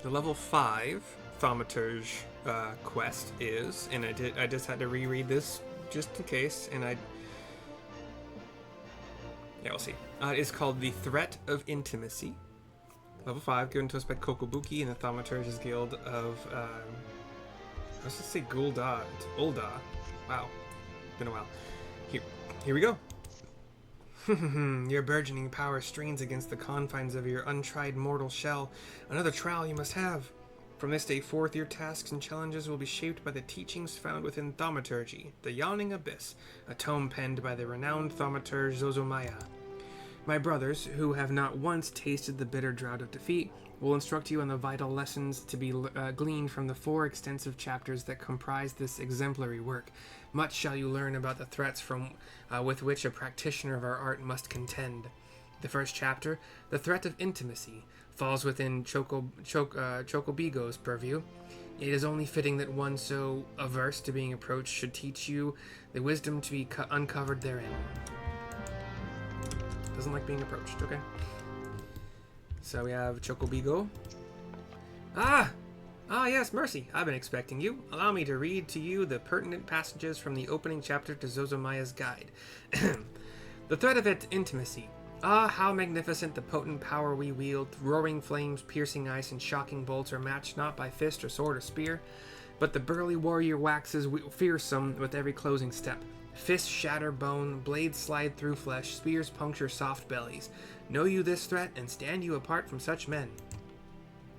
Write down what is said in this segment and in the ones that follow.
The level 5 Thaumaturge quest is, and I just had to reread this just in case, and yeah, we'll see. It's called the Threat of Intimacy. Level 5, given to us by Kokobuki in the Thaumaturge's Guild of, I was just say Gulda. It's Ulda. Wow. Been a while. Here we go. Your burgeoning power strains against the confines of your untried mortal shell. Another trial you must have. From this day forth, your tasks and challenges will be shaped by the teachings found within Thaumaturgy, the Yawning Abyss, a tome penned by the renowned Thaumaturge Zozomaya. My brothers, who have not once tasted the bitter drought of defeat, will instruct you on the vital lessons to be gleaned from the 4 extensive chapters that comprise this exemplary work. Much shall you learn about the threats with which a practitioner of our art must contend. The first chapter, The Threat of Intimacy, falls within Chocobigo's purview. It is only fitting that one so averse to being approached should teach you the wisdom to be uncovered therein. Doesn't like being approached, okay. So we have Chocobigo. Ah, yes, Mercy. I've been expecting you. Allow me to read to you the pertinent passages from the opening chapter to Zozomaya's guide. The threat of intimacy. Ah, how magnificent the potent power we wield. Roaring flames, piercing ice, and shocking bolts are matched not by fist or sword or spear, but the burly warrior waxes fearsome with every closing step. Fists shatter bone, blades slide through flesh, spears puncture soft bellies. Know you this threat, and stand you apart from such men.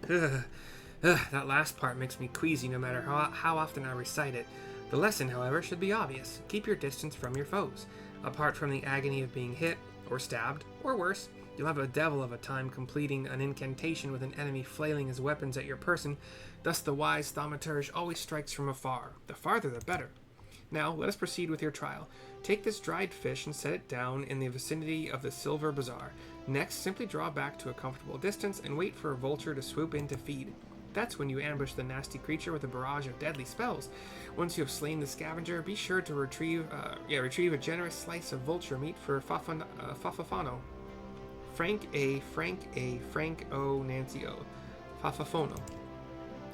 That last part makes me queasy no matter how often I recite it. The lesson, however, should be obvious. Keep your distance from your foes. Apart from the agony of being hit, or stabbed, or worse, you'll have a devil of a time completing an incantation with an enemy flailing his weapons at your person. Thus the wise Thaumaturge always strikes from afar. The farther the better. Now, let us proceed with your trial. Take this dried fish and set it down in the vicinity of the Silver Bazaar. Next, simply draw back to a comfortable distance and wait for a vulture to swoop in to feed. That's when you ambush the nasty creature with a barrage of deadly spells. Once you have slain the scavenger, be sure to retrieve a generous slice of vulture meat for Fafafano. Frank O, Nancy O. Fafafono.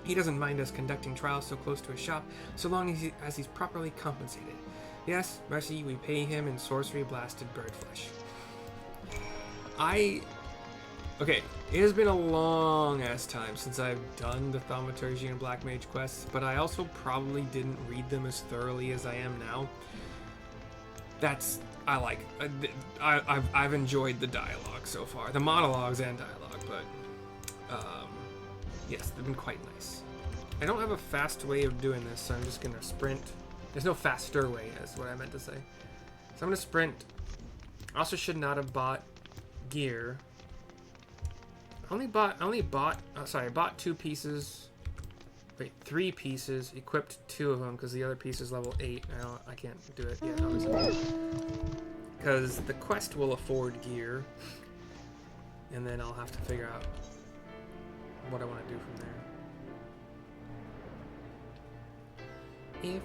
He doesn't mind us conducting trials so close to his shop, so long as he's properly compensated. Yes, Mercy, we pay him in sorcery-blasted bird flesh. Okay, it has been a long-ass time since I've done the Thaumaturge and Black Mage quests, but I also probably didn't read them as thoroughly as I am now. I've enjoyed the dialogue so far. The monologues and dialogue, but, yes, they've been quite nice. I don't have a fast way of doing this, so I'm just gonna sprint. There's no faster way, is what I meant to say. So I'm gonna sprint. I also should not have bought gear. I bought 2 pieces. Wait, 3 pieces. Equipped 2 of them because the other piece is level 8. Now I can't do it yet, obviously. Because the quest will afford gear. And then I'll have to figure out what I want to do from there. If you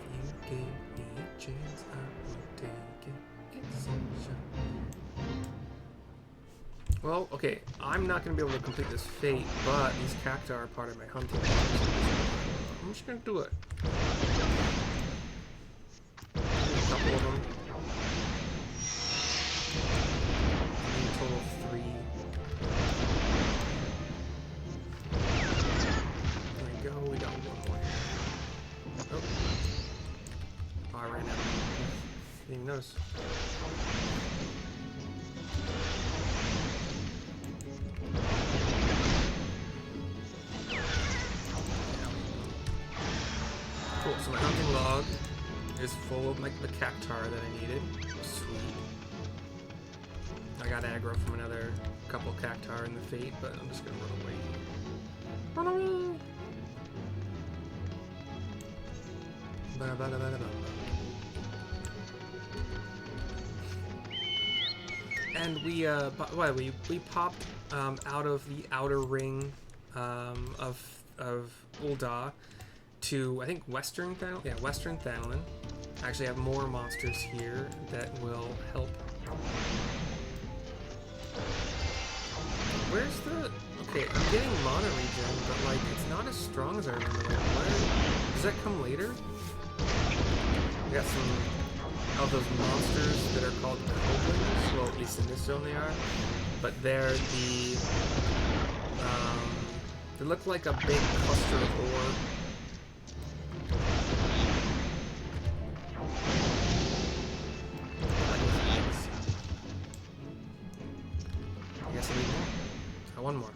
gave me a chance, I would take it. It's well, okay, I'm not going to be able to complete this fate, but these cacti are part of my hunting. I'm just going to do it. A couple of them. A total of 3. There we go, we got 1 more. Oh, I ran out. Didn't even notice. Cool, so my hunting log is full of like the cactar that I needed. Sweet. I got aggro from another couple cactar in the fate, but I'm just gonna run away. Run away! And we popped out of the outer ring of Ulda to, I think, Western Thanalan. Yeah, Western Thanalan. I actually have more monsters here that will help. Where's the... Okay, I'm getting mana regen, but like it's strong as I remember. Where, does that come later? We got some of those monsters that are called goblins. Well, at least in this zone they are. But they're the... they look like a big cluster of ore. I guess I need more. One more.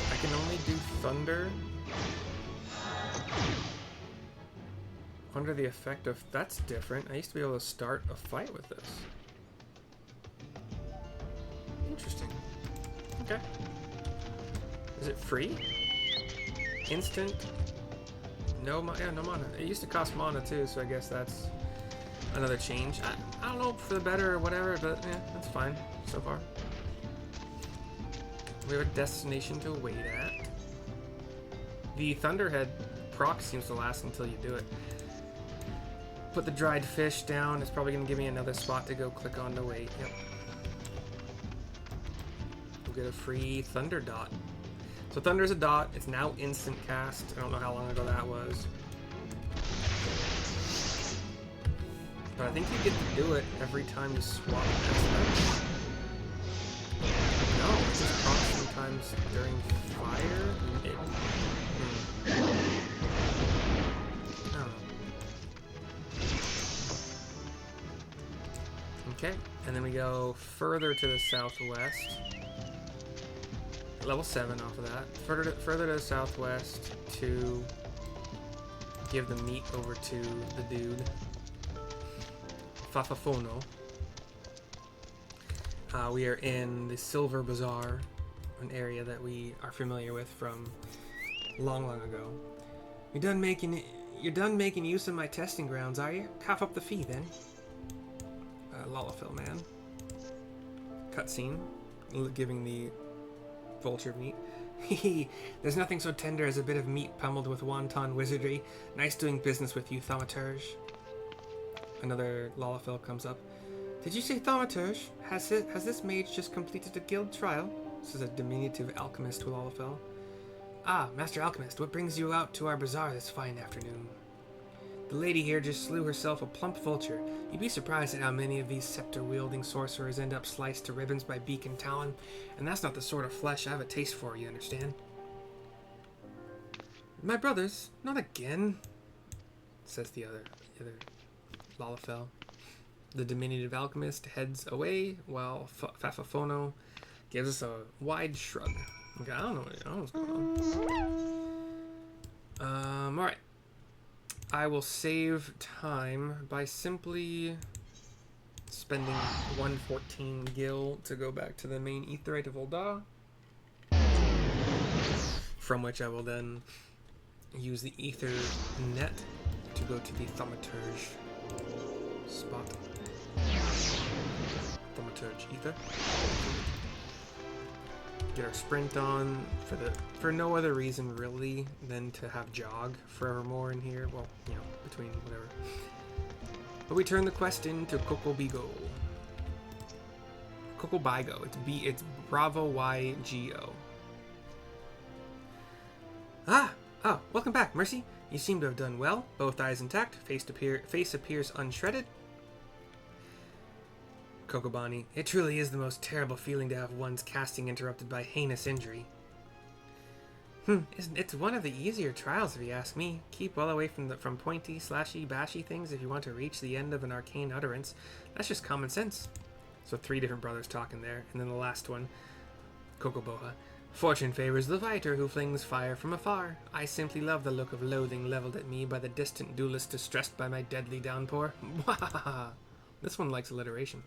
I can only do thunder under the effect of... That's different. I used to be able to start a fight with this. Interesting. Okay. Is it free? Instant? No, yeah, no mana. It used to cost mana too, so I guess that's another change. I don't know for the better or whatever, but yeah, that's fine so far. We have a destination to wait at. The Thunderhead proc seems to last until you do it. Put the dried fish down. It's probably going to give me another spot to go click on to wait. Yep. We'll get a free Thunder Dot. So Thunder's a dot. It's now instant cast. I don't know how long ago that was. But I think you get to do it every time you swap aspects. No, it just procs sometimes during fire. I don't know. Okay, and then we go further to the southwest. Level 7 off of that. Further to the southwest to give the meat over to the dude. Fafafono. We are in the Silver Bazaar, an area that we are familiar with from long ago. You're done making use of my testing grounds, are you? Cough up the fee then. Lalafell man. Cutscene, giving the vulture meat. Hehe, there's nothing so tender as a bit of meat pummeled with wonton wizardry. Nice doing business with you, Thaumaturge. Another Lalafell comes up. Did you say Thaumaturge? Has this mage just completed a guild trial? This is a diminutive alchemist with Lalafell. Ah, Master Alchemist, what brings you out to our bazaar this fine afternoon? The lady here just slew herself a plump vulture. You'd be surprised at how many of these scepter-wielding sorcerers end up sliced to ribbons by beak and talon, and that's not the sort of flesh I have a taste for, you understand? My brothers, not again, says the other Lalafell. The diminutive alchemist heads away, while Fafafono gives us a wide shrug. Okay, I don't know what's going on. Alright. I will save time by simply spending 114 gil to go back to the main Aetheryte of Ul'dah, from which I will then use the Ether net to go to the Thaumaturge spot. Thaumaturge Ether. Get our sprint on for no other reason really than to have jog forevermore in here. Well, you know, between whatever. But we turn the quest into Kokobigo. Kokobigo. It's Bravo YGO. Oh, welcome back, Mercy. You seem to have done well. Both eyes intact. Face appears unshredded. Kokobani, it truly is the most terrible feeling to have one's casting interrupted by heinous injury. It's one of the easier trials if you ask me. Keep well away from pointy, slashy, bashy things if you want to reach the end of an arcane utterance. That's just common sense. So 3 different brothers talking there, and then the last one, Kokoboha. Fortune favors the fighter who flings fire from afar. I simply love the look of loathing leveled at me by the distant duelist distressed by my deadly downpour. Wahaha! This one likes alliteration.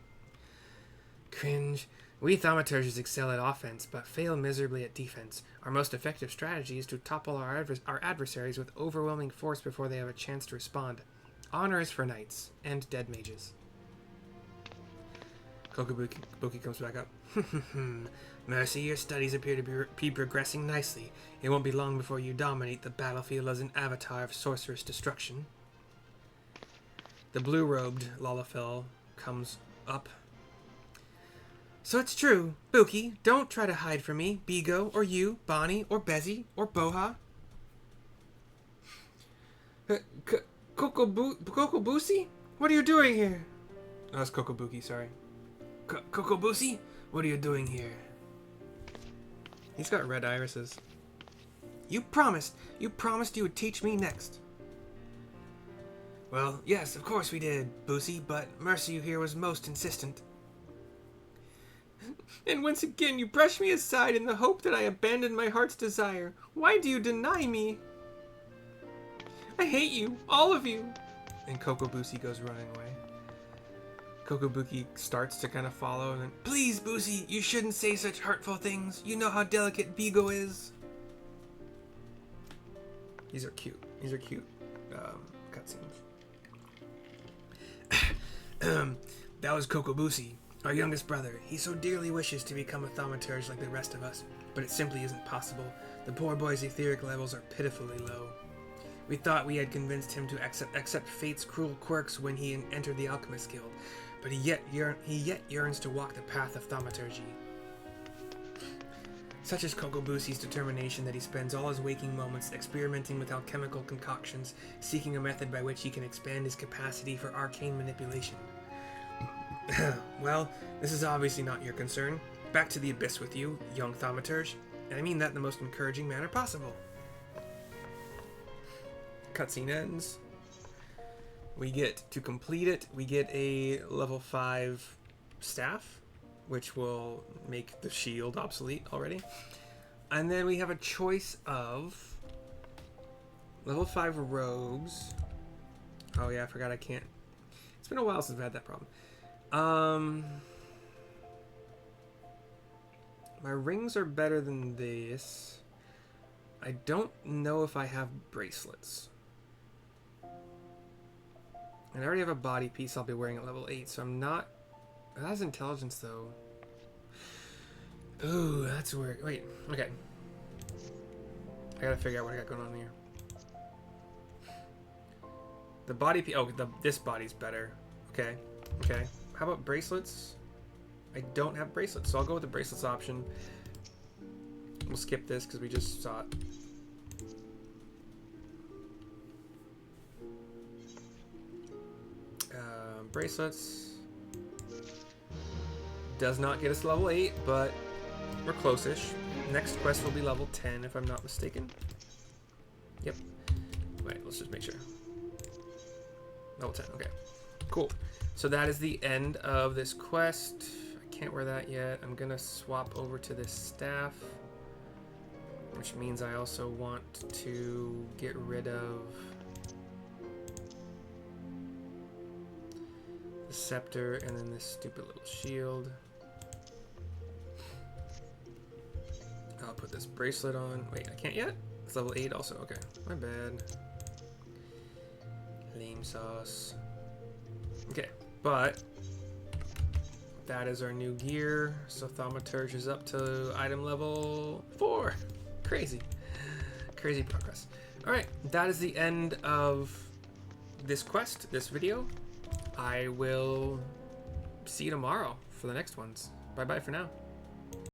Cringe. We Thaumaturges excel at offense, but fail miserably at defense. Our most effective strategy is to topple our adversaries with overwhelming force before they have a chance to respond. Honor is for knights and dead mages. Kokobuki comes back up. Mercy, your studies appear to be progressing nicely. It won't be long before you dominate the battlefield as an avatar of sorcerous destruction. The blue-robed Lalafell comes up. So it's true, Buki. Don't try to hide from me, Bigo, or you, Bonnie, or Bezzy, or Boha. Kokobusi? What are you doing here? Oh, it's Kokobuki, sorry. Kokobusi? What are you doing here? He's got red irises. You promised you would teach me next. Well, yes, of course we did, Boosie, but Mercy here was most insistent. And once again, you brush me aside in the hope that I abandon my heart's desire. Why do you deny me? I hate you, all of you. And Kokobusi goes running away. Kokobuki starts to kind of follow, and then, please, Boosie, you shouldn't say such hurtful things. You know how delicate Bigo is. These are cute. These are cute cutscenes. That was Kokobusi, our youngest brother. He so dearly wishes to become a Thaumaturge like the rest of us, but it simply isn't possible. The poor boy's etheric levels are pitifully low. We thought we had convinced him to accept fate's cruel quirks when he entered the Alchemist Guild, but he yet yearns to walk the path of Thaumaturgy. Such is Kokobusi's determination that he spends all his waking moments experimenting with alchemical concoctions, seeking a method by which he can expand his capacity for arcane manipulation. Well, this is obviously not your concern. Back to the abyss with you, young Thaumaturge, and I mean that in the most encouraging manner possible. Cutscene ends. We get to complete it. We get a level 5 staff, which will make the shield obsolete already. And then we have a choice of level 5 robes. Oh yeah, I forgot I can't. It's been a while since I've had that problem. My rings are better than this. I don't know if I have bracelets. And I already have a body piece I'll be wearing at level 8, so I'm not... That has intelligence, though. Ooh, that's weird. Wait, okay. I gotta figure out what I got going on here. The body piece... Oh, this body's better. Okay, okay. How about bracelets? I don't have bracelets, so I'll go with the bracelets option. We'll skip this because we just saw it. Bracelets. Does not get us level 8, but we're close-ish. Next quest will be level 10, if I'm not mistaken. Yep. Wait, let's just make sure. Level 10, okay. Cool. So that is the end of this quest. I can't wear that yet. I'm gonna swap over to this staff, which means I also want to get rid of the scepter and then this stupid little shield. I'll put this bracelet on. Wait, I can't yet? It's level 8 also. Okay, my bad. Lame sauce. Okay, but that is our new gear. So Thaumaturge is up to item level 4. Crazy. Crazy progress. Alright, that is the end of this quest, this video. I will see you tomorrow for the next ones. Bye-bye for now.